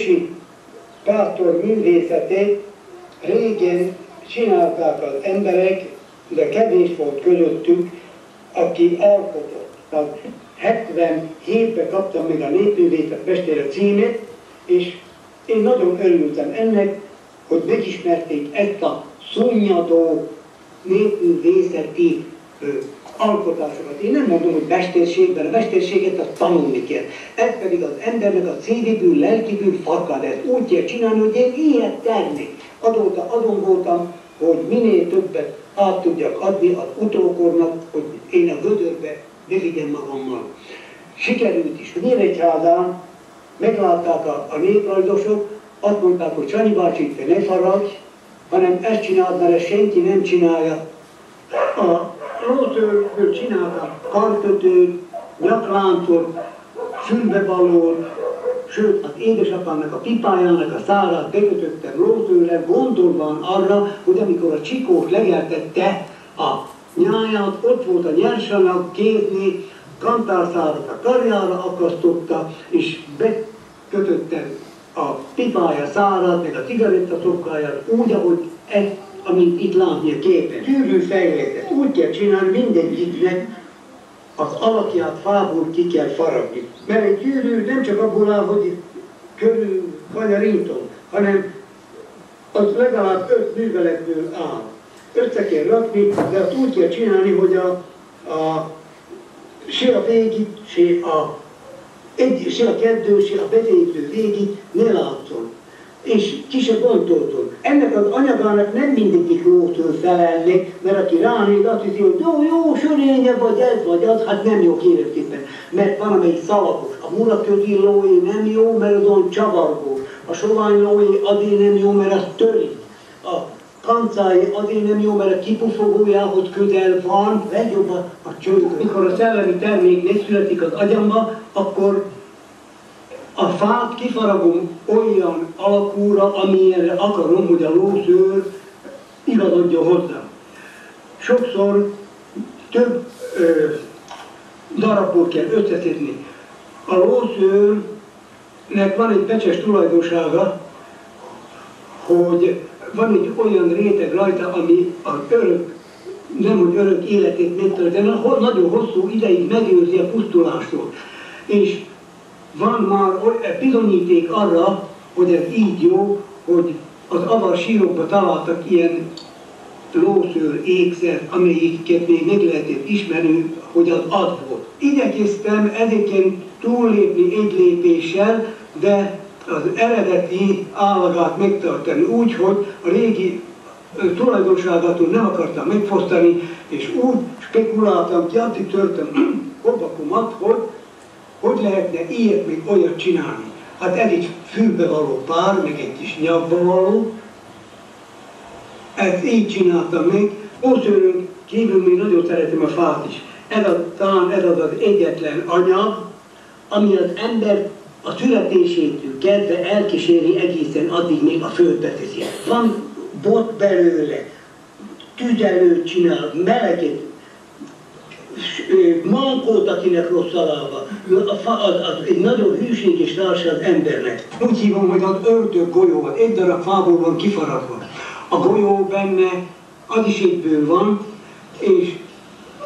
ősi pásztor művészetét régen csinálták az emberek, de kevés volt közöttük, aki alkotott. Tehát 77-ben kaptam még a népművészet mestere címet, és én nagyon örültem ennek, hogy megismerték ezt a szunnyadó népművészeti alkotásokat. Én nem mondom, hogy mesterségben, a mesterséget azt tanulni kell. Ez pedig az embernek a szíviből, lelkiből fakad. Ezt úgy kell csinálni, hogy én ilyet tennék. Azóta azon voltam, hogy minél többet át tudjak adni az utókornak, hogy én a gödörbe ne vigyem magammal. Sikerült is. Nyíregyházán meglátták a néprajzosok, azt mondták, hogy Sanyi bácsi, te ne faradj, hanem ezt csináld, mert ezt senki nem csinálja. A lótőrből csináltak karkötőt, nyakláncot, fülbevalót, sőt, az édesapámnak a pipájának a szárát bekötöttem lótőrre, gondolván arra, hogy amikor a csikós legeltette a nyáját, ott volt a nyersanyag kézni, kantárszárat a karjára akasztotta, és bekötöttem a pipája szárát, meg a cigarettaszokkáját úgy, ahogy ez, amint itt látni a képen. Gyűrűfejletet úgy kell csinálni, mindegyiknek az alakját fából ki kell faragni. Mert egy gyűrű nem csak abból áll, hogy körül kanyarítom, hanem az legalább 5 műveletből áll. Össze kell rakni, de azt úgy kell csinálni, hogy se a végig, se a kettő, se a betétő végig ne látszon. És ki se gondolton. Ennek az anyagának nem mindegyik lótől felelni, mert aki ránéz, azt hiszi, hogy jó, sörénye vagy ez vagy az, hát nem jó kérőképpen. Mert van amelyik szalagos. A muraközi lóé nem jó, mert azon csavargós. A sovány lóé azért nem jó, mert az törik. A kancáé azért nem jó, mert a kipufogójához közel van, legjobb a csőkön. Mikor a szellemi termék megszületik az agyamba, akkor a fát kifaragom olyan alakúra, amilyenre akarom, hogy a lószőr igazodjon hozzá. Sokszor több darabból kell összeszedni. A lószőrnek van egy pecses tulajdonsága, hogy van egy olyan réteg rajta, ami az örök, nem hogy örök életét megtart, de nagyon hosszú ideig megőrzi a pusztulástól. És van már bizonyíték arra, hogy ez így jó, hogy az avar sírokban találtak ilyen lószőr ékszert, amelyiket még meg lehetett ismerni, hogy az az volt. Igyekeztem ezeken túllépni egy lépéssel, de az eredeti állagát megtartani úgy, hogy a régi tulajdonságától nem akartam megfosztani, és úgy spekuláltam ki, addig törtem kopakomat, hogy lehetne ilyet még olyat csinálni. Hát ez egy fülbevaló pár, meg egy kis nyakba való. Ezt így csináltam meg. Lószőrön kívül még nagyon szeretem a fát is. Talán ez az egyetlen anyag, ami az ember a születésétől kezdve elkíséri egészen addig még a földbe teszi. Van bot belőle, tüzelőt csinál, meleget, mankót, akinek rossz alába. Az egy nagyon hűséges társa az embernek. Úgy hívom, hogy az ördög golyó, egy darab fából van kifaragva. A golyó benne, az is egyből van, és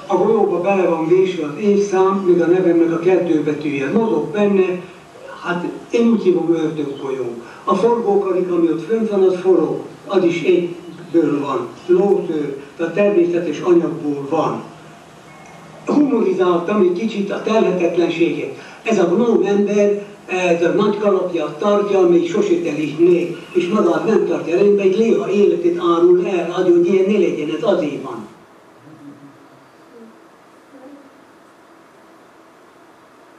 a golyóba bele van vésve az évszám, még a nevemnek a 2 betűje. Mozog benne, hát én úgy hívom ördöggolyó. A forgókarik, ami ott fönt van, az forog, az is egyből van. Lószőr, tehát természetes anyagból van. Humorizáltam egy kicsit a telhetetlenséget. Ez a gnóm ember, ez a nagy kalapját tartja, még sose telik még, és magát nem tartja rendben, egy léha életét árul el, hogy ilyen ne legyen, ez azért van.